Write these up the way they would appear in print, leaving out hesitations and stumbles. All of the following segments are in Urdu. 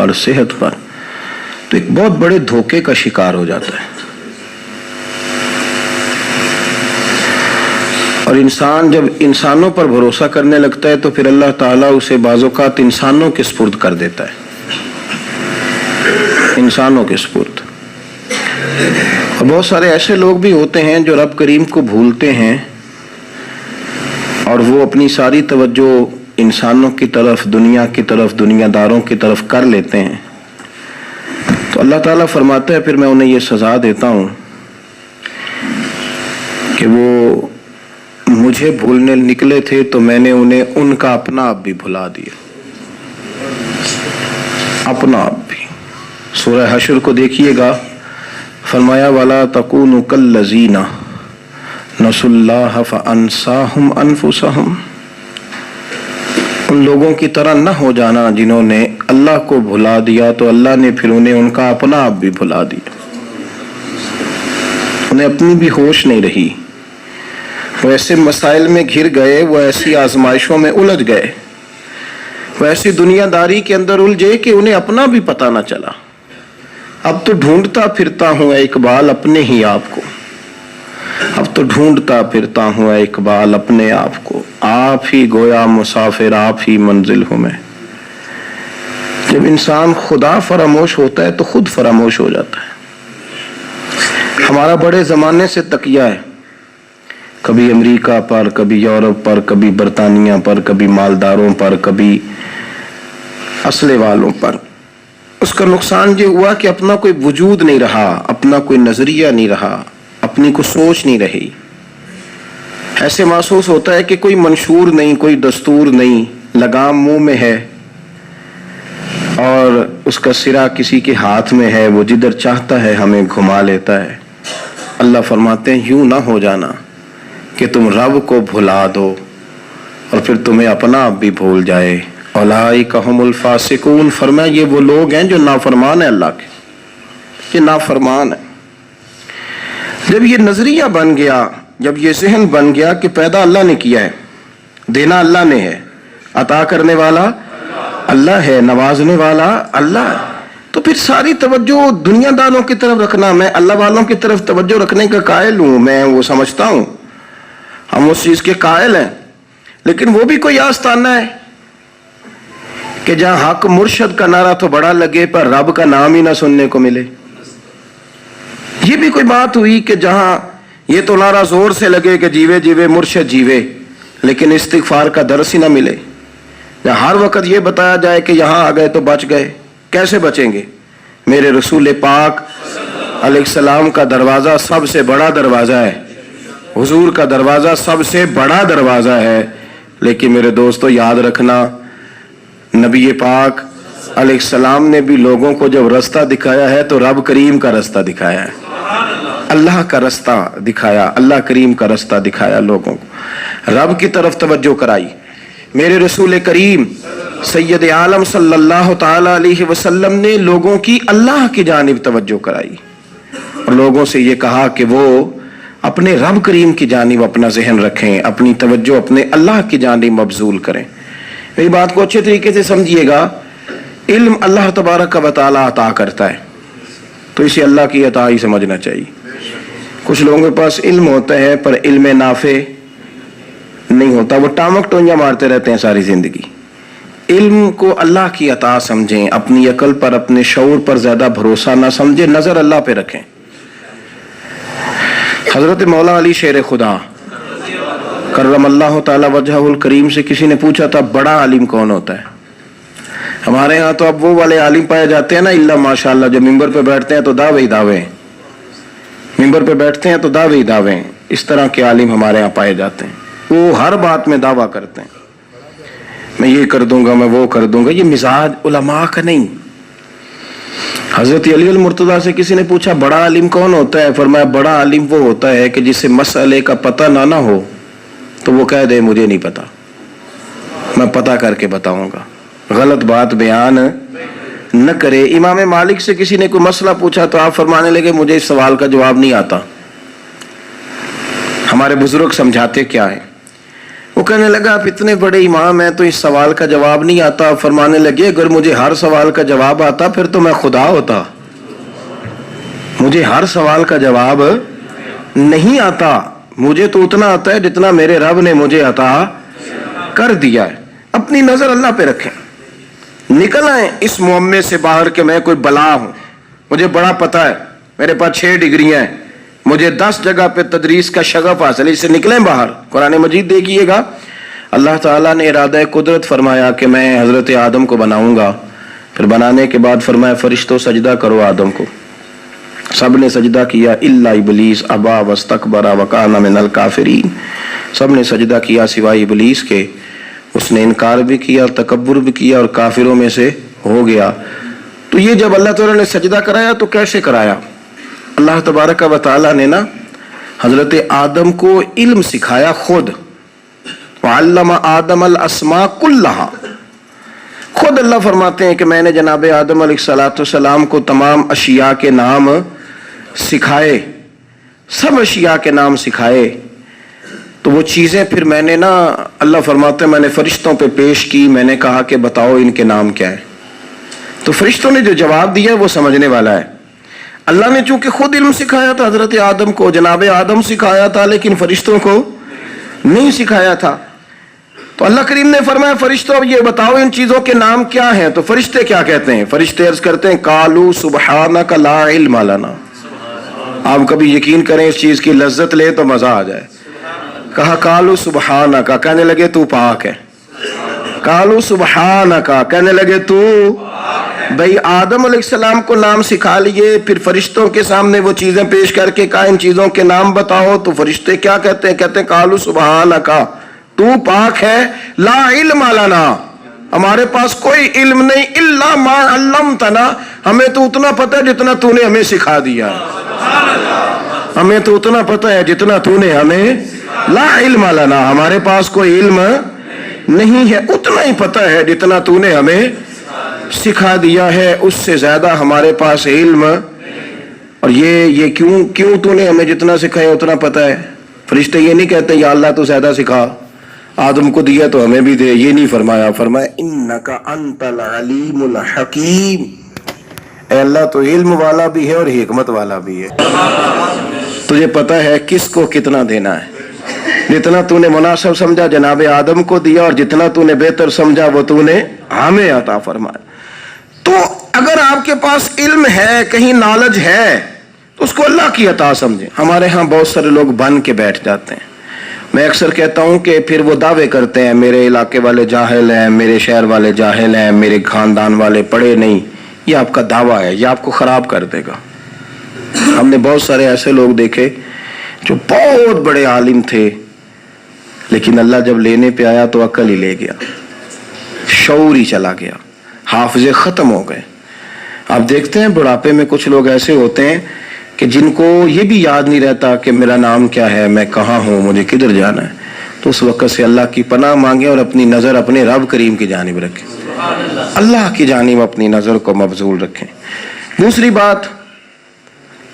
پر، صحت پر، تو ایک بہت بڑے دھوکے کا شکار ہو جاتا ہے۔ اور انسان جب انسانوں پر بھروسہ کرنے لگتا ہے تو پھر اللہ تعالیٰ اسے بعض اوقات انسانوں کے سپرد کر دیتا ہے، انسانوں کے سپرد۔ اور بہت سارے ایسے لوگ بھی ہوتے ہیں جو رب کریم کو بھولتے ہیں اور وہ اپنی ساری توجہ انسانوں کی طرف، دنیا کی طرف، دنیا داروں کی طرف کر لیتے ہیں۔ تو اللہ تعالیٰ فرماتا ہے پھر میں انہیں یہ سزا دیتا ہوں کہ وہ مجھے بھولنے نکلے تھے تو میں نے انہیں ان کا اپنا آپ بھی بھلا دیا، اپنا آپ بھی۔ سورہ حشر کو دیکھیے گا، فرمایا وَلَا تَكُونُوا كَالَّذِينَ نَسُوا اللَّهَ فَأَنسَاهُمْ أَنفُسَهُمْ، ان لوگوں کی طرح نہ ہو جانا جنہوں نے اللہ کو بھلا دیا تو اللہ نے پھر انہیں ان کا اپنا آپ بھی بھلا دیا، انہیں اپنی بھی ہوش نہیں رہی، وہ ایسے مسائل میں گھر گئے، وہ ایسی آزمائشوں میں الجھ گئے، وہ ایسی دنیا داری کے اندر الجھے کہ انہیں اپنا بھی پتہ نہ چلا۔ اب تو ڈھونڈتا پھرتا ہوں اے اقبال اپنے ہی آپ کو، اب تو ڈھونڈتا پھرتا ہوں اے اقبال اپنے آپ کو، آپ ہی گویا مسافر، آپ ہی منزل ہوں میں۔ جب انسان خدا فراموش ہوتا ہے تو خود فراموش ہو جاتا ہے۔ ہمارا بڑے زمانے سے تکیہ ہے، کبھی امریکہ پر، کبھی یورپ پر، کبھی برطانیہ پر، کبھی مالداروں پر، کبھی اسلحے والوں پر۔ اس کا نقصان یہ ہوا کہ اپنا کوئی وجود نہیں رہا، اپنا کوئی نظریہ نہیں رہا، اپنی کوئی سوچ نہیں رہی۔ ایسے محسوس ہوتا ہے کہ کوئی منشور نہیں، کوئی دستور نہیں، لگام منہ میں ہے اور اس کا سرا کسی کے ہاتھ میں ہے، وہ جدھر چاہتا ہے ہمیں گھما لیتا ہے۔ اللہ فرماتے ہیں یوں نہ ہو جانا کہ تم رب کو بھلا دو اور پھر تمہیں اپنا آپ بھی بھول جائے۔ اولئک ھم الفاسقون، فرمایا یہ وہ لوگ ہیں جو نافرمان ہیں اللہ کے، یہ نافرمان ہے۔ جب یہ نظریہ بن گیا، جب یہ ذہن بن گیا کہ پیدا اللہ نے کیا ہے، دینا اللہ نے ہے، عطا کرنے والا اللہ ہے، نوازنے والا اللہ ہے، تو پھر ساری توجہ دنیا داروں کی طرف رکھنا، میں اللہ والوں کی طرف توجہ رکھنے کا قائل ہوں، میں وہ سمجھتا ہوں، ہم اس چیز کے قائل ہیں، لیکن وہ بھی کوئی آستانہ ہے کہ جہاں حق مرشد کا نعرہ تو بڑا لگے پر رب کا نام ہی نہ سننے کو ملے۔ یہ بھی کوئی بات ہوئی کہ جہاں یہ تو نعرہ زور سے لگے کہ جیوے جیوے مرشد جیوے، لیکن استغفار کا درس ہی نہ ملے۔ جہاں ہر وقت یہ بتایا جائے کہ یہاں آ گئے تو بچ گئے، کیسے بچیں گے؟ میرے رسول پاک علیہ السلام کا دروازہ سب سے بڑا دروازہ ہے، حضور کا دروازہ سب سے بڑا دروازہ ہے، لیکن میرے دوستو یاد رکھنا، نبی پاک علیہ السلام نے بھی لوگوں کو جب رستہ دکھایا ہے تو رب کریم کا رستہ دکھایا ہے، اللہ کا رستہ دکھایا، اللہ کریم کا رستہ دکھایا، لوگوں کو رب کی طرف توجہ کرائی۔ میرے رسول کریم سید عالم صلی اللہ تعالی علیہ وسلم نے لوگوں کی اللہ کی جانب توجہ کرائی اور لوگوں سے یہ کہا کہ وہ اپنے رب کریم کی جانب اپنا ذہن رکھیں، اپنی توجہ اپنے اللہ کی جانب مبذول کریں۔ میری بات کو اچھے طریقے سے سمجھیے گا، علم اللہ تبارک و تعالی عطا کرتا ہے تو اسے اللہ کی عطا ہی سمجھنا چاہیے۔ کچھ لوگوں کے پاس علم ہوتا ہے پر علم نافع نہیں ہوتا، وہ ٹامک ٹونیاں مارتے رہتے ہیں ساری زندگی۔ علم کو اللہ کی عطا سمجھیں، اپنی عقل پر، اپنے شعور پر زیادہ بھروسہ نہ سمجھیں، نظر اللہ پہ رکھیں۔ حضرت مولا علی شیر خدا کرم اللہ تعالی وجہہ الکریم سے کسی نے پوچھا تھا بڑا عالم کون ہوتا ہے؟ ہمارے ہاں تو اب وہ والے عالم پائے جاتے ہیں نا، اللہ ماشاءاللہ، جو ممبر پہ بیٹھتے ہیں تو دعوے ہی دعوے، ممبر پہ بیٹھتے ہیں تو دعوے ہی دعوے، اس طرح کے عالم ہمارے ہاں پائے جاتے ہیں، وہ ہر بات میں دعویٰ کرتے ہیں، میں یہ کر دوں گا، میں وہ کر دوں گا۔ یہ مزاج علماء کا نہیں۔ حضرت علی المرتضیٰ سے کسی نے پوچھا بڑا عالم کون ہوتا ہے؟ فرمایا بڑا عالم وہ ہوتا ہے کہ جسے مسئلے کا پتہ نہ ہو تو وہ کہہ دے مجھے نہیں پتا، میں پتہ کر کے بتاؤں گا، غلط بات بیان نہ کرے۔ امام مالک سے کسی نے کوئی مسئلہ پوچھا تو آپ فرمانے لگے مجھے اس سوال کا جواب نہیں آتا، ہمارے بزرگ سمجھاتے کیا ہے؟ وہ کہنے لگا آپ اتنے بڑے امام ہیں تو اس سوال کا جواب نہیں آتا. فرمانے لگے اگر مجھے ہر سوال کا جواب آتا پھر تو میں خدا ہوتا. مجھے ہر سوال کا جواب نہیں آتا, مجھے تو اتنا آتا ہے جتنا میرے رب نے مجھے عطا کر دیا ہے. اپنی نظر اللہ پہ رکھیں, نکل آئیں اس معمے سے باہر کہ میں کوئی بلا ہوں, مجھے بڑا پتا ہے, میرے پاس 6 ڈگریاں ہیں, مجھے 10 جگہ پہ تدریس کا شغف حاصل ہے, اس سے نکلیں باہر. قرآن مجید دیکھیے گا, اللہ تعالیٰ نے ارادہ قدرت فرمایا کہ میں حضرت آدم کو بناؤں گا. پھر بنانے کے بعد فرمایا فرشتوں سجدہ کرو آدم کو. سب نے سجدہ کیا الا ابلیس ابا واستکبر وکان من الکافرین. سب نے سجدہ کیا سوائے ابلیس کے, اس نے انکار بھی کیا اور تکبر بھی کیا اور کافروں میں سے ہو گیا. تو یہ جب اللہ تعالیٰ نے سجدہ کرایا تو کیسے کرایا؟ اللہ تبارک و تعالیٰ نے نا حضرت آدم کو علم سکھایا خود. وعلم آدم الاسماء کلہا. خود اللہ فرماتے ہیں کہ میں نے جناب آدم علیہ السلام کو تمام اشیاء کے نام سکھائے, سب اشیاء کے نام سکھائے. تو وہ چیزیں پھر میں نے نا, اللہ فرماتے ہیں میں نے فرشتوں پہ پیش کی, میں نے کہا کہ بتاؤ ان کے نام کیا ہے. تو فرشتوں نے جو جواب دیا وہ سمجھنے والا ہے. اللہ نے چونکہ خود علم سکھایا تھا حضرت آدم کو, جناب آدم سکھایا تھا, لیکن فرشتوں کو نہیں سکھایا تھا. تو اللہ کریم نے فرمایا فرشتوں اب یہ بتاؤ ان چیزوں کے نام کیا ہیں. تو فرشتے کیا کہتے ہیں؟ فرشتے عرض کرتے ہیں قالوا سبحانک لا علم لنا. آپ کبھی یقین کریں اس چیز کی لذت لے تو مزہ آ جائے. کہا قالوا سبحانک, کہنے لگے تو پاک ہے. قالوا سبحانک, کہنے لگے تو بھئی آدم علیہ السلام کو نام سکھا لیے, پھر فرشتوں کے سامنے وہ چیزیں پیش کر کے کہا ان چیزوں کے نام بتاؤ. تو فرشتے کیا کہتے ہیں؟ کہتے ہیں قالوا سبحانک, تو پاک ہے, لا علم لنا, ہمارے پاس کوئی علم نہیں, الا ما علمتنا, ہمیں تو اتنا پتہ ہے جتنا تو نے ہمیں سکھا دیا. ہمیں تو اتنا پتہ ہے جتنا تو نے ہمیں, لا علم لنا, ہمارے پاس کوئی علم نہیں ہے, اتنا ہی پتہ ہے جتنا تو نے ہمیں سکھا دیا ہے, اس سے زیادہ ہمارے پاس علم. اور یہ کیوں تو نے ہمیں جتنا سکھایا اتنا پتہ ہے. فرشتے یہ نہیں کہتے یا اللہ تو زیادہ سکھا, آدم کو دیا تو ہمیں بھی دے, یہ نہیں فرمایا. فرمایا انک انت العلیم الحکیم, اے اللہ تو علم والا بھی ہے اور حکمت والا بھی ہے. تجھے پتہ ہے کس کو کتنا دینا ہے. جتنا تو نے مناسب سمجھا جناب آدم کو دیا, اور جتنا تو نے بہتر سمجھا وہ تو نے ہمیں عطا فرمایا. تو اگر آپ کے پاس علم ہے, کہیں نالج ہے, تو اس کو اللہ کی عطا سمجھیں. ہمارے ہاں بہت سارے لوگ بن کے بیٹھ جاتے ہیں. میں اکثر کہتا ہوں کہ پھر وہ دعوے کرتے ہیں میرے علاقے والے جاہل ہیں, میرے شہر والے جاہل ہیں, میرے خاندان والے پڑھے نہیں. یہ آپ کا دعویٰ ہے, یہ آپ کو خراب کر دے گا. ہم نے بہت سارے ایسے لوگ دیکھے جو بہت بڑے عالم تھے, لیکن اللہ جب لینے پہ آیا تو عقل ہی لے گیا, شعور ہی چلا گیا, حافظے ختم ہو گئے. آپ دیکھتے ہیں بڑھاپے میں کچھ لوگ ایسے ہوتے ہیں کہ جن کو یہ بھی یاد نہیں رہتا کہ میرا نام کیا ہے, میں کہاں ہوں, مجھے کدھر جانا ہے. تو اس وقت سے اللہ کی پناہ مانگیں اور اپنی نظر اپنے رب کریم کی جانب رکھیں, اللہ کی جانب اپنی نظر کو مبذول رکھیں. دوسری بات,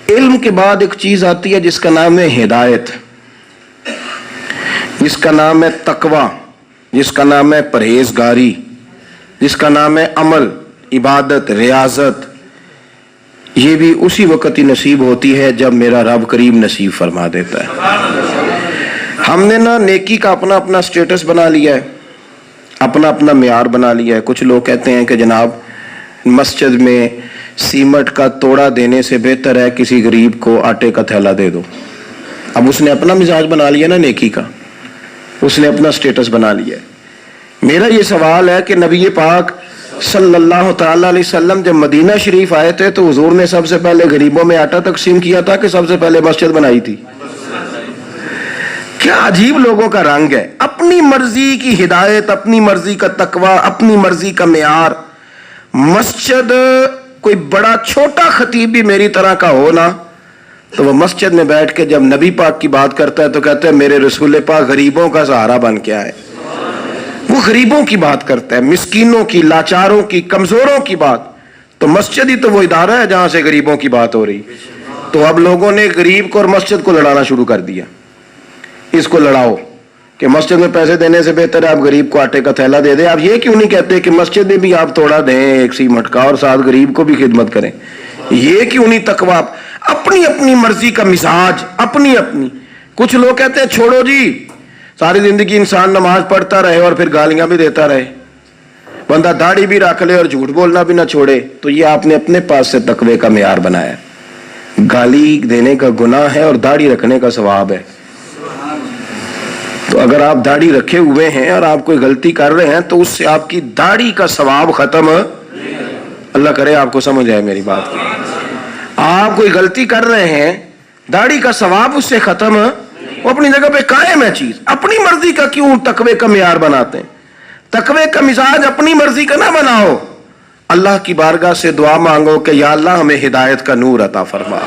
علم کے بعد ایک چیز آتی ہے جس کا نام ہے ہدایت, جس کا نام ہے تقوی, جس کا نام ہے پرہیزگاری, جس کا نام ہے عمل, عبادت, ریاضت. یہ بھی اسی وقت ہی نصیب ہوتی ہے جب میرا رب کریم نصیب فرما دیتا ہے. ہم نے نا نیکی کا اپنا اپنا سٹیٹس بنا لیا ہے, اپنا اپنا معیار بنا لیا ہے. کچھ لوگ کہتے ہیں کہ جناب مسجد میں سیمٹ کا توڑا دینے سے بہتر ہے کسی غریب کو آٹے کا تھیلا دے دو. اب اس نے اپنا مزاج بنا لیا نا نیکی کا, اس نے اپنا سٹیٹس بنا لیا ہے. میرا یہ سوال ہے کہ نبی پاک صلی اللہ تعالی علیہ وسلم جب مدینہ شریف آئے تھے تو حضور نے سب سے پہلے غریبوں میں آٹا تقسیم کیا تھا کہ سب سے پہلے مسجد بنائی تھی؟ کیا عجیب لوگوں کا رنگ ہے, اپنی مرضی کی ہدایت, اپنی مرضی کا تقوی, اپنی مرضی کا معیار. مسجد کوئی بڑا چھوٹا خطیب بھی میری طرح کا ہو نا, تو وہ مسجد میں بیٹھ کے جب نبی پاک کی بات کرتا ہے تو کہتا ہے میرے رسول پاک غریبوں کا سہارا بن کے آئے. وہ غریبوں کی بات کرتا ہے, مسکینوں کی, لاچاروں کی, کمزوروں کی بات. تو مسجد ہی تو وہ ادارہ ہے جہاں سے غریبوں کی بات ہو رہی. تو اب لوگوں نے غریب کو اور مسجد کو لڑانا شروع کر دیا, اس کو لڑاؤ, کہ مسجد میں پیسے دینے سے بہتر ہے آپ غریب کو آٹے کا تھیلا دے دیں. آپ یہ کیوں نہیں کہتے کہ مسجد میں بھی آپ تھوڑا دیں ایک سیمٹ کا اور ساتھ غریب کو بھی خدمت کریں؟ یہ کیوں نہیں تقویٰ؟ اپنی اپنی مرضی کا مزاج اپنی اپنی. کچھ لوگ کہتے ہیں چھوڑو جی ساری زندگی انسان نماز پڑھتا رہے اور پھر گالیاں بھی دیتا رہے, بندہ داڑھی بھی رکھ لے اور جھوٹ بولنا بھی نہ چھوڑے. تو یہ آپ نے اپنے پاس سے تقوی کا معیار بنایا. گالی دینے کا گناہ ہے اور داڑھی رکھنے کا ثواب ہے. تو اگر آپ داڑھی رکھے ہوئے ہیں اور آپ کوئی غلطی کر رہے ہیں تو اس سے آپ کی داڑھی کا ثواب ختم. اللہ کرے آپ کو سمجھ آئے میری بات. آپ کوئی غلطی کر رہے ہیں, داڑھی کا ثواب اس سے ختم, وہ اپنی جگہ پہ قائم ہے چیز. اپنی مرضی کا کیوں تقوی کا معیار بناتے ہیں؟ تقوی کا مزاج اپنی مرضی کا نہ بناؤ. اللہ کی بارگاہ سے دعا مانگو کہ یا اللہ ہمیں ہدایت کا نور عطا فرما.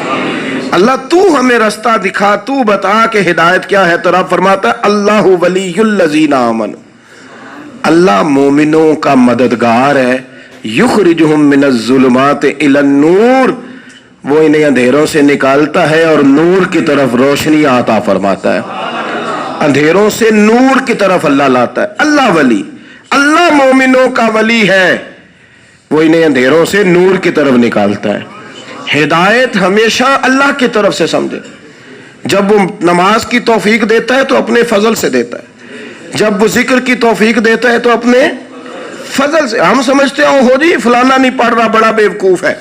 اللہ تو ہمیں رستہ دکھا, تو بتا کہ ہدایت کیا ہے. تو رب فرماتا ہے اللہ ولی الذین آمنوا, اللہ مومنوں کا مددگار ہے. یخرجہم من الظلمات الی النور, وہ انہیں اندھیروں سے نکالتا ہے اور نور کی طرف روشنی عطا فرماتا ہے. اندھیروں سے نور کی طرف اللہ لاتا ہے. اللہ ولی, اللہ مومنوں کا ولی ہے, وہ انہیں اندھیروں سے نور کی طرف نکالتا ہے. ہدایت ہمیشہ اللہ کی طرف سے سمجھے. جب وہ نماز کی توفیق دیتا ہے تو اپنے فضل سے دیتا ہے, جب وہ ذکر کی توفیق دیتا ہے تو اپنے فضل سے. ہم سمجھتے ہیں ہو جی فلانا نہیں پڑھ رہا بڑا بیوقوف ہے,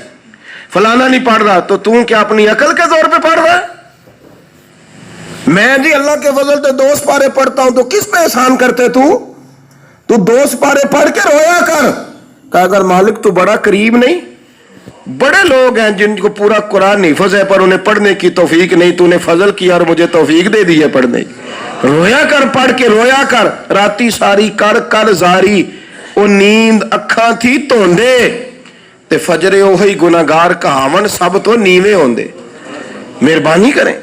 فلانا نہیں پڑھ رہا, تو تم کیا اپنی عقل کے زور پہ پڑھ رہا ہے؟ میں جی اللہ کے فضل سے 2 سپارے پڑھتا ہوں, تو کس پہ احسان کرتے تو 2 سپارے پڑھ کے رویا کر. کہا اگر مالک تو بڑا قریب نہیں, بڑے لوگ ہیں جن کو پورا قرآن حفظ ہے پر انہیں پڑھنے کی توفیق نہیں, تو نے فضل کیا اور مجھے توفیق دے دی ہے پڑھنے کی. رویا کر, پڑھ کے رویا کر. راتی ساری کر زاری, وہ نیند اکھاں تھی توندے تے فجرے اوہی گناہگار کہاون سب تو نیوے ہوندے. مہربانی کریں,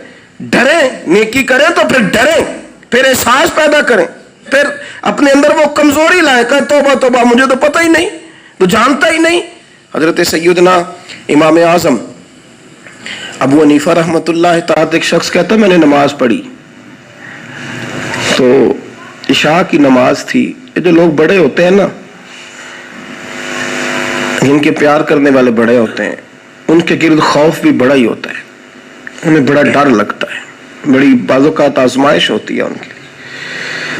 ڈریں, نیکی کریں تو پھر ڈریں, پھر احساس پیدا کریں, پھر اپنے اندر وہ کمزوری لائیں کہ توبہ توبہ مجھے تو پتہ ہی نہیں, تو جانتا ہی نہیں. حضرت سیدنا امام اعظم ابو حنیفہ رحمۃ اللہ تعالی, ایک شخص کہتا ہے میں نے نماز پڑھی تو عشاء کی نماز تھی. یہ جو لوگ بڑے ہوتے ہیں نا, ان کے پیار کرنے والے بڑے ہوتے ہیں, ان کے گرد خوف بھی بڑا ہی ہوتا ہے, انہیں بڑا ڈر لگتا ہے, بڑی بعض اوقات آزمائش ہوتی ہے ان کی.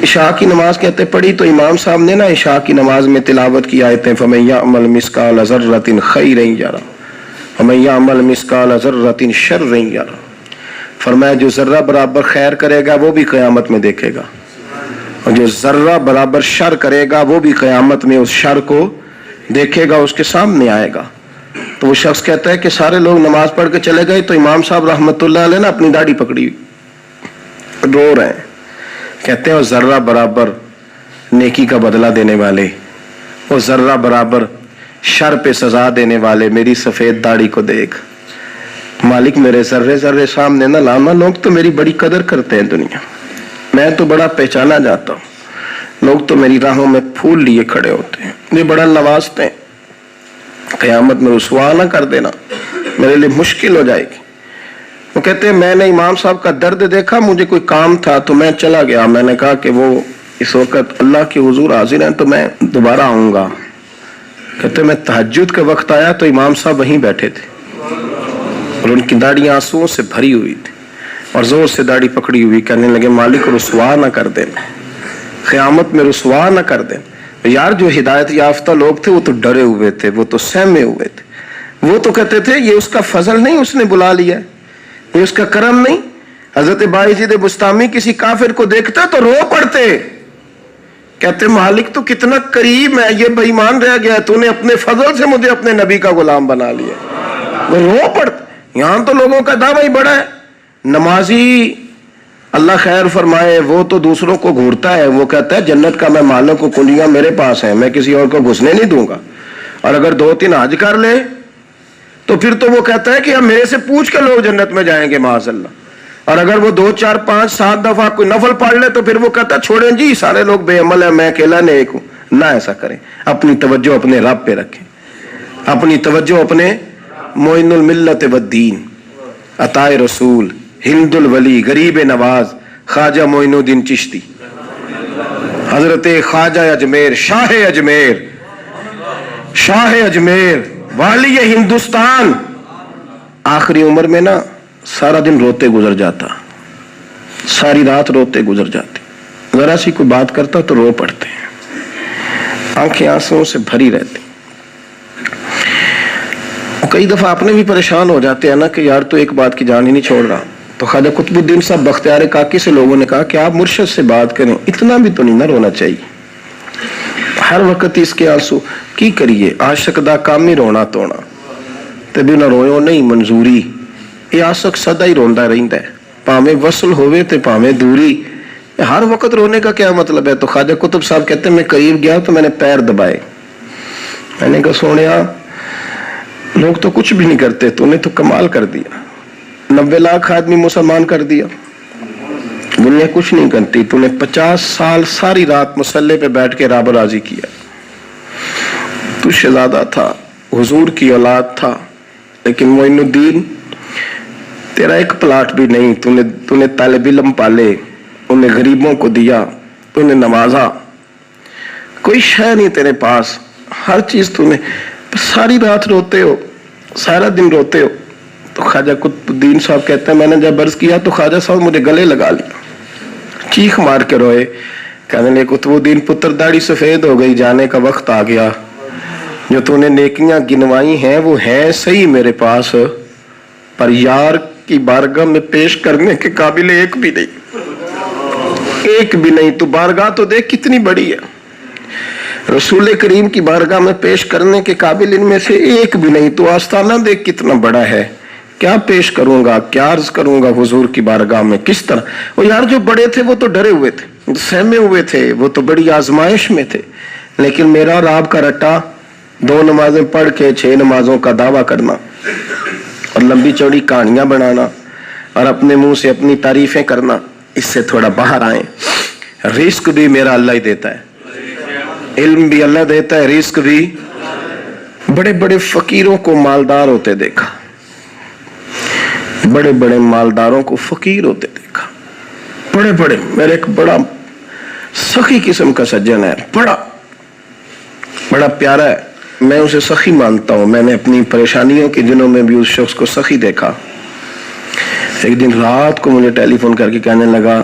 عشاء کی نماز کہتے پڑھی تو امام صاحب نے نا عشاء کی نماز میں تلاوت کی آیتیں فَمَن يَعْمَلْ مِثْقَالَ ذَرَّةٍ خَيْرًا يَرَهُ وَمَن يَعْمَلْ مِثْقَالَ ذَرَّةٍ شَرًّا يَرَهُ. فرمایا جو ذرہ برابر خیر کرے گا وہ بھی قیامت میں دیکھے گا, اور جو ذرہ برابر شر کرے گا وہ بھی قیامت میں اس شر کو دیکھے گا, اس کے سامنے آئے گا. تو وہ شخص کہتا ہے کہ سارے لوگ نماز پڑھ کے چلے گئے تو امام صاحب رحمۃ اللہ علیہ نے اپنی داڑھی پکڑی, رو رہے ہیں. کہتے ہیں وہ ذرہ برابر نیکی کا بدلہ دینے والے, وہ ذرہ برابر شر پہ سزا دینے والے, میری سفید داڑھی کو دیکھ مالک, میرے ذرے ذرے سامنے نہ لانا. لوگ تو میری بڑی قدر کرتے ہیں دنیا, میں تو بڑا پہچانا جاتا ہوں, لوگ تو میری راہوں میں پھول لیے کھڑے ہوتے ہیں, مجھے بڑا نوازتے ہیں. قیامت میں رسوا نہ کر دینا, میرے لیے مشکل ہو جائے گی. وہ کہتے ہیں میں نے امام صاحب کا درد دیکھا, مجھے کوئی کام تھا تو میں چلا گیا. میں نے کہا کہ وہ اس وقت اللہ کے حضور حاضر ہیں تو میں دوبارہ آؤں گا. کہتے ہیں میں تہجد کے وقت آیا تو امام صاحب وہیں بیٹھے تھے اور ان کی داڑھی آنسوؤں سے بھری ہوئی تھی اور زور سے داڑھی پکڑی ہوئی. کہنے لگے مالک رسوا نہ کر دینا, قیامت میں رسوا نہ کر دینا. یار جو ہدایت یافتہ لوگ تھے وہ تو ڈرے ہوئے تھے, وہ تو سہمے ہوئے تھے, وہ تو کہتے تھے یہ اس کا فضل نہیں, اس نے بلا لیا, یہ اس کا کرم نہیں. حضرت باعزید بستامی کسی کافر کو دیکھتے تو رو پڑتے, کہتے مالک تو کتنا قریب ہے, یہ بے ایمان رہ گیا, تو نے اپنے فضل سے مجھے اپنے نبی کا غلام بنا لیا. وہ رو پڑتے. یہاں تو لوگوں کا دعویٰ ہی بڑا ہے. نمازی اللہ خیر فرمائے وہ تو دوسروں کو گھورتا ہے, وہ کہتا ہے جنت کا میں مالک ہوں, کنجیاں میرے پاس ہیں, میں کسی اور کو گھسنے نہیں دوں گا. اور اگر 2-3 حج کر لے تو پھر تو وہ کہتا ہے کہ ہم میرے سے پوچھ کے لوگ جنت میں جائیں گے معاذ اللہ. اور اگر وہ 2 4 5 7 دفعہ کوئی نفل پڑھ لے تو پھر وہ کہتا ہے چھوڑیں جی سارے لوگ بے عمل ہیں, میں اکیلا نیک ہوں. نہ ایسا کریں, اپنی توجہ اپنے رب پہ رکھیں, اپنی توجہ اپنے معین الملت والدین, عطائے رسول, ہند الولی, غریب نواز, خواجہ معین الدین چشتی, حضرت خواجہ اجمیر، شاہ اجمیر والی ہندوستان، آخری عمر میں نا سارا دن روتے گزر جاتا، ساری رات روتے گزر جاتی، ذرا سی کوئی بات کرتا تو رو پڑتے ہیں، آنکھیں آنسوں سے بھری رہتی۔ کئی دفعہ اپنے بھی پریشان ہو جاتے ہیں نا کہ یار تو ایک بات کی جان ہی نہیں چھوڑ رہا، تو خواجہ قطب الدین صاحب بختیار کاکی سے لوگوں نے کہا کہ آپ مرشد سے بات کریں، اتنا بھی تو نہیں نہ رونا چاہیے، ہر وقت اس کے آنسو کی کریے، عاشق دا کام ہی رونا تونا تے بنا رویو نہیں منظوری، یہ عاشق سدا ہی روندا رہندا ہے، پاویں وصل ہوئے تے پاویں دوری، ہر وقت رونے کا کیا مطلب ہے؟ تو خواجہ قطب صاحب کہتے ہیں میں قریب گیا تو میں نے پیر دبائے، میں نے کہا سونیا لوگ تو کچھ بھی نہیں کرتے، تو نے تو کمال کر دیا، 90 لاکھ آدمی مسلمان کر دیا، دنیا کچھ نہیں کرتی، تو نے 50 سال ساری رات مسلح پہ بیٹھ کے رب راضی کیا، تو شہزادہ تھا، حضور کی اولاد تھا، لیکن معین الدین تیرا ایک پلاٹ بھی نہیں، تو نے طالب علم پالے، انہیں غریبوں کو دیا، تو نے نوازا، کوئی شے نہیں تیرے پاس، ہر چیز تو نے، ساری رات روتے ہو، سارا دن روتے ہو۔ تو خواجہ قطب الدین صاحب کہتے ہیں میں نے جب عرض کیا تو خواجہ صاحب مجھے گلے لگا لیا، چیخ مار کے روئے، کہنے لگے قطب الدین پتر داڑھی سفید ہو گئی، جانے کا وقت آ گیا، جو تو نے نیکیاں گنوائی ہیں وہ ہیں صحیح میرے پاس، پر یار کی بارگاہ میں پیش کرنے کے قابل ایک بھی نہیں، تو بارگاہ تو دیکھ کتنی بڑی ہے، رسول کریم کی بارگاہ میں پیش کرنے کے قابل ان میں سے ایک بھی نہیں، تو آستانہ دیکھ کتنا بڑا ہے، کیا پیش کروں گا، کیا عرض کروں گا حضور کی بارگاہ میں، کس طرح؟ وہ یار جو بڑے تھے وہ تو ڈرے ہوئے تھے، سہمے ہوئے تھے، وہ تو بڑی آزمائش میں تھے، لیکن میرا اور آپ کا رٹا 2 نمازیں پڑھ کے 6 نمازوں کا دعویٰ کرنا اور لمبی چوڑی کہانیاں بنانا اور اپنے منہ سے اپنی تعریفیں کرنا، اس سے تھوڑا باہر آئیں۔ رزق بھی میرا اللہ ہی دیتا ہے، علم بھی اللہ دیتا ہے، رزق بھی۔ بڑے بڑے فقیروں کو مالدار ہوتے دیکھا، بڑے بڑے مالداروں کو فقیر ہوتے دیکھا، بڑے بڑے، میرے ایک بڑا سخی قسم کا سجن ہے، بڑا پیارا ہے، میں اسے سخی مانتا ہوں، میں نے اپنی پریشانیوں کے دنوں میں بھی اس شخص کو سخی دیکھا۔ ایک دن رات کو مجھے ٹیلی فون کر کے کہنے لگا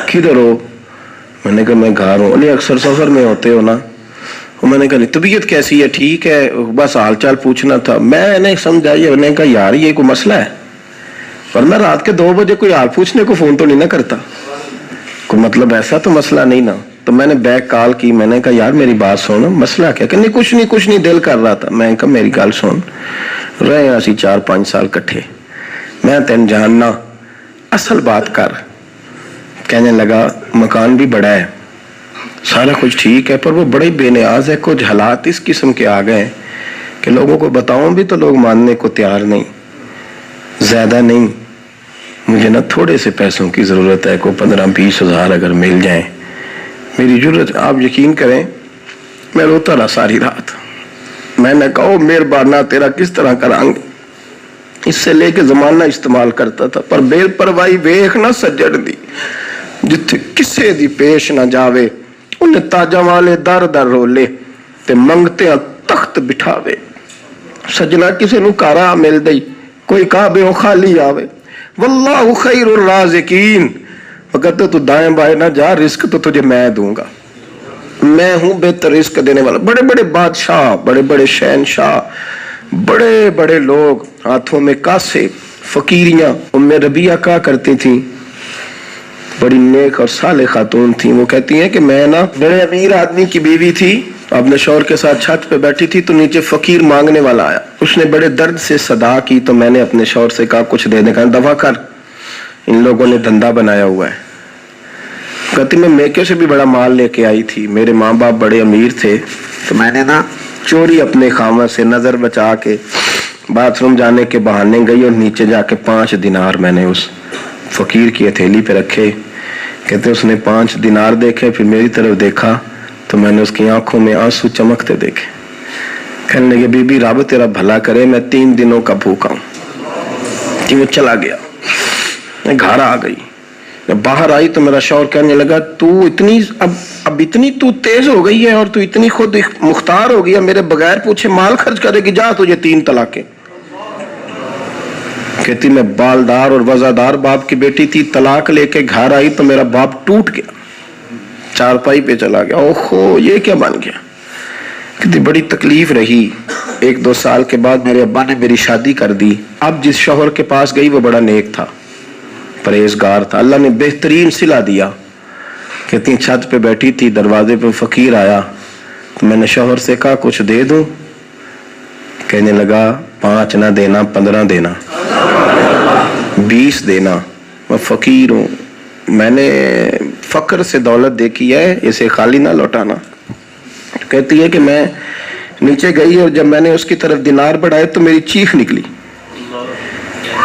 کدھر ہو؟ میں نے کہا میں گھر ہوں۔ نہیں اکثر سفر میں ہوتے ہو نا؟ میں نے کہا طبیعت کیسی ہے؟ ٹھیک ہے، بس حال چال پوچھنا تھا۔ میں نے سمجھائی، میں نے کہا یار یہ کوئی مسئلہ ہے، ورنہ رات کے 2 بجے کوئی حال پوچھنے کو فون تو نہیں نہ کرتا، کوئی مطلب ایسا تو مسئلہ نہیں نا۔ تو میں نے بیک کال کی، میں نے کہا یار میری بات سن، مسئلہ کیا؟ کہ کچھ نہیں دل کر رہا تھا۔ میں نے کہا میری گل سن، رہے ہیں اسی 4-5 سال کٹھے، میں تین جاننا، اصل بات کر۔ کہنے لگا مکان بھی بڑا ہے، سارا کچھ ٹھیک ہے، پر وہ بڑے بے نیاز ہے، کچھ حالات اس قسم کے آ گئے ہیں کہ لوگوں کو بتاؤں بھی تو لوگ ماننے کو تیار نہیں، زیادہ نہیں، مجھے نا تھوڑے سے پیسوں کی ضرورت ہے، کوئی 15-20 ہزار اگر مل جائیں میری ضرورت۔ آپ یقین کریں میں روتا رہا ساری رات۔ میں نے کہا مہربانہ تیرا کس طرح کرائیں گے، اس سے لے کے زمانہ استعمال کرتا تھا، پر بے پرواہی ویخ نہ سجن دی، جتھے کسے دی پیش نہ جاوے، انہیں تاجہ والے در در رولے تے منگتے ہیں تخت بٹھاوے۔ سجنا کسے نو کارا مل دئی، کوئی کعبے ہو خالی آوے، واللہ خیر الرازقین، وقت تو دائیں بائیں نہ جا، رزق تو تجھے میں دوں گا، میں ہوں بہتر رزق دینے والا۔ بڑے بڑے بادشاہ، بڑے بڑے شہنشاہ، بڑے بڑے لوگ، ہاتھوں میں کاسے، فقیریاں۔ ام ربیعہ کہا کرتی تھیں، بڑی نیک اور صالح خاتون تھیں، وہ کہتی ہیں کہ میں نا بڑے امیر آدمی کی بیوی تھی، اپنے شوہر کے ساتھ چھت پہ بیٹھی تھی تو نیچے فقیر مانگنے والا آیا، اس نے بڑے درد سے صدا کی تو میں نے اپنے شوہر سے کہا کچھ دے دے، کہا دفع کر، ان لوگوں نے دھندا بنایا ہوا ہے۔ کہتی میں میکے سے بھی بڑا مال لے کے آئی تھی، میرے ماں باپ بڑے امیر تھے، تو میں نے نا چوری اپنے خامہ سے نظر بچا کے باتھ روم جانے کے بہانے گئی اور نیچے جا کے 5 دینار میں نے اس فقیر کی ہتھیلی پہ رکھے۔ کہتے اس نے 5 دینار دیکھے، پھر میری طرف دیکھا تو میں نے اس کی آنکھوں میں آنسو چمکتے دیکھے۔ کہنے لگے بی بی رب تیرا بھلا کرے، میں 3 دنوں کا بھوکا ہوں۔ کہ وہ چلا گیا، میں گھر آ گئی، جب باہر آئی تو میرا شوہر کہنے لگا تو اتنی اب اتنی تو تیز ہو گئی ہے اور تو اتنی خود مختار ہو گئی ہے، میرے بغیر پوچھے مال خرچ کرے گی، جا تجھے 3 طلاقیں۔ کہتی میں بالدار اور وزادار باپ کی بیٹی تھی، طلاق لے کے گھر آئی تو میرا باپ ٹوٹ گیا، چارپائی پہ چلا گیا، اوہو یہ کیا بن گیا۔ کتنی بڑی تکلیف رہی۔ 1-2 سال کے بعد میرے ابا نے میری شادی کر دی۔ اب جس شوہر کے پاس گئی وہ بڑا نیک تھا، پرہیزگار تھا، اللہ نے بہترین صلہ دیا۔ کتنی چھت پہ بیٹھی تھی، دروازے پہ فقیر آیا تو میں نے شوہر سے کہا کچھ دے دوں؟ کہنے لگا 5 نہ دینا، 15 دینا، 20 دینا، میں فقیر ہوں، میں نے فقر سے دولت دیکھی ہے، اسے خالی نہ لوٹانا۔ کہتی ہے کہ میں نیچے گئی اور جب میں نے اس کی طرف دینار بڑھائے تو میری چیخ نکلی،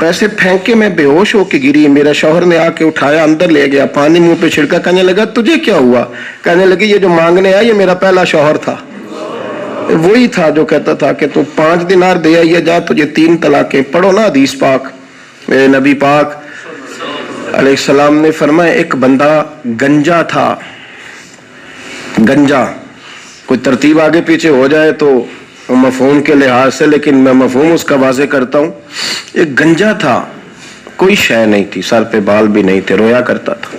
پیسے پھینک کے میں بے ہوش ہو کے گری۔ میرا شوہر نے آ کے اٹھایا، اندر لے گیا، پانی منہ پہ چھڑکا، کہنے لگا تجھے کیا ہوا؟ کہنے لگی یہ جو مانگنے آیا یہ میرا پہلا شوہر تھا، وہی تھا جو کہتا تھا کہ تو 5 دینار دے آئیے، جا تجھے 3 طلاقیں۔ پڑھو نا حدیث پاک، میرے نبی پاک علیہ السلام نے فرمایا ایک بندہ گنجا تھا، گنجا، کوئی ترتیب آگے پیچھے ہو جائے تو مفہوم کے لحاظ سے، لیکن میں مفہوم اس کا واضح کرتا ہوں۔ ایک گنجا تھا، کوئی شے نہیں تھی، سر پہ بال بھی نہیں تھے، رویا کرتا تھا۔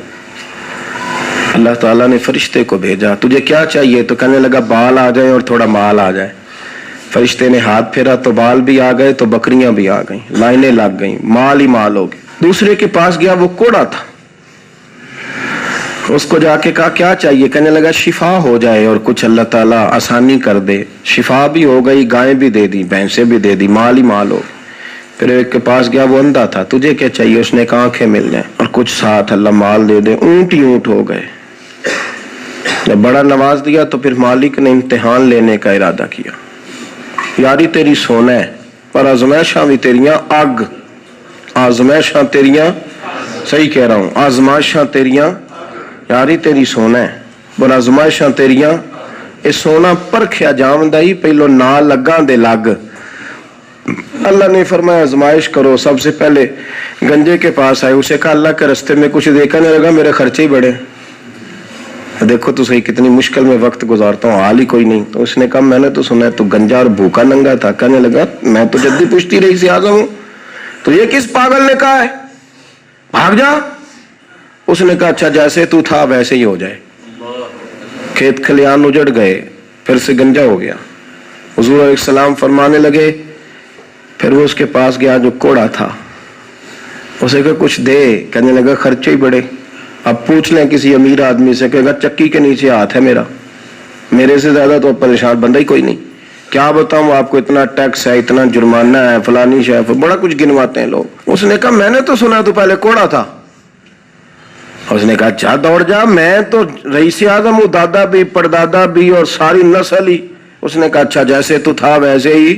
اللہ تعالیٰ نے فرشتے کو بھیجا، تجھے کیا چاہیے؟ تو کہنے لگا بال آ جائے اور تھوڑا مال آ جائے۔ فرشتے نے ہاتھ پھیرا تو بال بھی آ گئے تو بکریاں بھی آ گئیں، لائنیں لگ گئیں، مال ہی مال ہو گئے۔ دوسرے کے پاس گیا، وہ کوڑا تھا، اس کو جا کے کہا کیا چاہیے؟ کہنے لگا شفا ہو جائے اور کچھ اللہ تعالیٰ آسانی کر دے۔ شفا بھی ہو گئی، گائیں بھی دے دی، بھینسیں بھی دے دی، مال ہی مال ہو گئے۔ پھر ایک کے پاس گیا، وہ اندھا تھا، تجھے کیا چاہیے؟ اس نے کہا آنکھیں مل جائیں اور کچھ ساتھ اللہ مال دے دے۔ اونٹ ہی اونٹ ہو گئے۔ جب بڑا نواز دیا تو پھر مالک نے امتحان لینے کا ارادہ کیا، یاری تیری سونا ہے پر آزمائشاں بھی تیریاں آگ، آزمائشاں تیریاں، صحیح کہہ رہا ہوں، آزمائشاں تیریاں، یاری تیری سونا ہے پر آزمائشاں تیریاں، اے سونا پرکھیا جامدائی پہلو نہ لگاں دے لگ۔ اللہ نے فرمایا آزمائش کرو۔ سب سے پہلے گنجے کے پاس آئے، اسے کہا اللہ کے رستے میں کچھ دیکھا نہیں لگا، میرے خرچے ہی بڑے، دیکھو تو صحیح کتنی مشکل میں وقت گزارتا ہوں، حال ہی کوئی نہیں۔ تو اس نے کہا میں نے تو سنا ہے تو گنجا اور بھوکا ننگا تھا۔ کہنے لگا میں تو جدی پوچھتی رہی سی اعظم ہوں، تو یہ کس پاگل نے کہا ہے بھاگ جا؟ اس نے کہا اچھا جیسے تو تھا ویسے ہی ہو جائے۔ کھیت کھلیان اجڑ گئے، پھر سے گنجا ہو گیا۔ حضور علیہ السلام فرمانے لگے، پھر وہ اس کے پاس گیا جو کوڑا تھا، اسے کہا کچھ دے، کہنے لگا خرچے ہی بڑے۔ اب پوچھ لیں کسی امیر آدمی سے، کہے گا چکی کے نیچے ہاتھ ہے میرا، میرے سے زیادہ تو پریشان بندہ ہی کوئی نہیں، کیا بتاؤں آپ کو، اتنا ٹیکس ہے، اتنا جرمانہ ہے، فلانی شے، بڑا کچھ گنواتے ہیں لوگ۔ اس نے کہا میں نے تو سنا تو پہلے کوڑا تھا۔ اس نے کہا اچھا دوڑ جا، میں تو رئیس اعظم ہوں، دادا بھی پردادا بھی اور ساری نسل ہی۔ اس نے کہا اچھا جیسے تو تھا ویسے ہی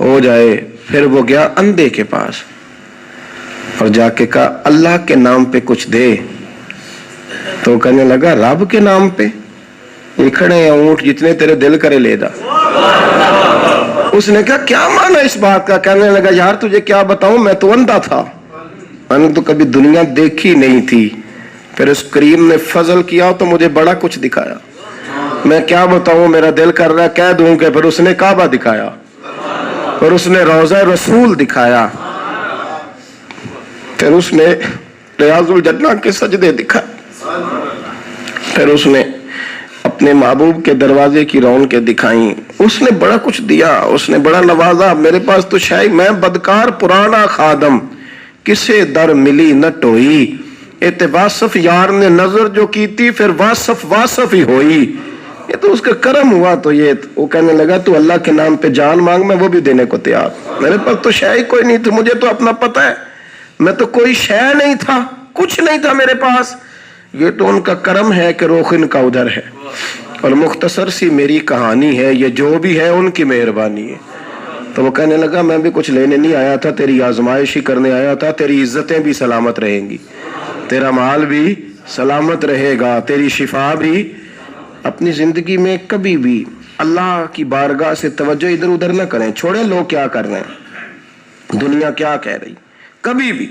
ہو جائے۔ پھر وہ گیا اندھے کے پاس اور جا کے کہا اللہ کے نام پہ کچھ دے۔ تو کہنے لگا رب کے نام پہ؟ یہ کھڑے ہیں اونٹ جتنے تیرے دل کرے لے دا۔ اس نے کہا کیا معنی اس بات کا؟ کہنے لگا یار تجھے کیا بتاؤں، میں تو اندھا تھا، میں نے تو کبھی دنیا دیکھی نہیں تھی، پھر اس کریم نے فضل کیا تو مجھے بڑا کچھ دکھایا، میں کیا بتاؤں، میرا دل کر رہا ہے کہہ دوں کہ پھر اس نے کعبہ دکھایا، پھر اس نے روضہ رسول دکھایا، پھر اس نے ریاض الجنہ کے سجدے دکھائے، پھر اس نے اپنے محبوب کے دروازے کی رونقیں دکھائیں۔ اس نے بڑا کچھ دیا، اس نے بڑا نوازا۔ میرے پاس تو شاید میں بدکار پرانا خادم، کسے در ملی نہ ٹوئی، اے واصف یار نے نظر جو کی تھی پھر واصف ہی ہوئی۔ یہ تو اس کا کرم ہوا۔ تو یہ وہ کہنے لگا تو اللہ کے نام پہ جان مانگ، میں وہ بھی دینے کو تیار، میرے پاس تو شے کوئی نہیں تھی، مجھے تو اپنا پتہ ہے، میں تو کوئی شے نہیں تھا، کچھ نہیں تھا میرے پاس، یہ تو ان کا کرم ہے کہ روخ ان کا ادھر ہے، اور مختصر سی میری کہانی ہے، یہ جو بھی ہے ان کی مہربانی ہے۔ تو وہ کہنے لگا میں بھی کچھ لینے نہیں آیا تھا، تیری آزمائش ہی کرنے آیا تھا، تیری عزتیں بھی سلامت رہیں گی، تیرا مال بھی سلامت رہے گا، تیری شفا بھی۔ اپنی زندگی میں کبھی بھی اللہ کی بارگاہ سے توجہ ادھر ادھر نہ کریں، چھوڑیں لوگ کیا کر رہے ہیں، دنیا کیا کہہ رہی، کبھی بھی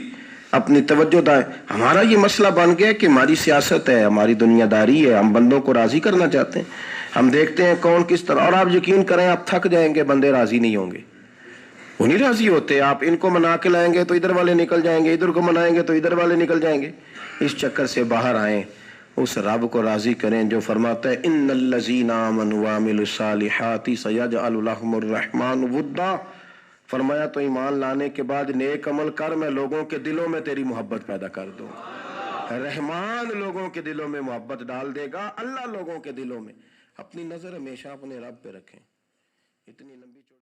اپنی توجہ دائیں. ہمارا یہ مسئلہ بن گیا کہ ہماری سیاست ہے، ہماری دنیا داری ہے، ہم بندوں کو راضی کرنا چاہتے ہیں. ہم دیکھتے ہیں کون کس طرح، اور آپ یقین کریں آپ تھک جائیں گے، بندے راضی نہیں ہوں گے، وہ نہیں راضی ہوتے. آپ ان کو منا کے لائیں گے تو ادھر والے نکل جائیں گے، ادھر کو منائیں گے تو ادھر والے نکل جائیں گے. اس چکر سے باہر آئیں، اس رب کو راضی کریں جو فرماتا ہے ان الذین آمنوا وعملوا الصالحات سیجعل لهم الرحمن ودا. فرمایا تو ایمان لانے کے بعد نیک عمل کر، میں لوگوں کے دلوں میں تیری محبت پیدا کر دوں. رحمان لوگوں کے دلوں میں محبت ڈال دے گا. اللہ لوگوں کے دلوں میں. اپنی نظر ہمیشہ اپنے رب پہ رکھیں. اتنی لمبی